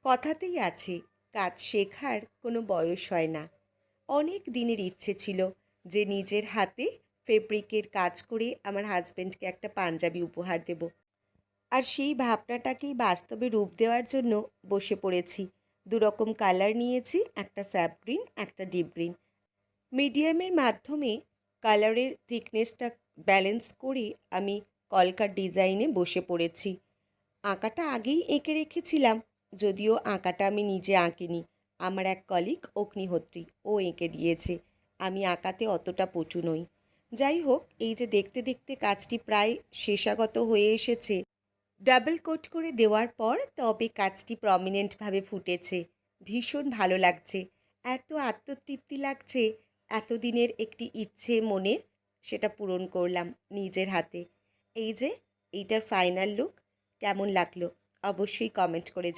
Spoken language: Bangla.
কথাতেই আছে, কাজ শেখার কোনো বয়স হয় না। অনেক দিনের ইচ্ছে ছিল যে নিজের হাতে ফেব্রিকের কাজ করে আমার হাজব্যান্ডকে একটা পাঞ্জাবি উপহার দেব। আর সেই ভাবনাটাকেই বাস্তবে রূপ দেওয়ার জন্য বসে পড়েছি। দুরকম কালার নিয়েছি, একটা স্যাপ গ্রিন, একটা ডিপ গ্রিন। মিডিয়ামের মাধ্যমে কালারের থিকনেসটা ব্যালেন্স করে আমি কলকার ডিজাইনে বসে পড়েছি। আঁকাটা আগেই এঁকে রেখেছিলাম, যদিও আঁকাটা আমি নিজে আঁকিনি। আমার এক কলিগ অগ্নিহোত্রী, ও এঁকে দিয়েছে। আমি আঁকাতে অতটা পটু নই। যাই হোক, এই যে দেখতে দেখতে কাজটি প্রায় শেষাগত হয়ে এসেছে। ডাবল কোট করে দেওয়ার পর তবে কাজটি প্রমিনেন্টভাবে ফুটেছে। ভীষণ ভালো লাগছে। এত আত্মতৃপ্তি লাগছে। এতদিনের একটি ইচ্ছে মনের, সেটা পূরণ করলাম নিজের হাতে। এই যে এইটার ফাইনাল লুক কেমন লাগলো অবশ্যই কমেন্ট করে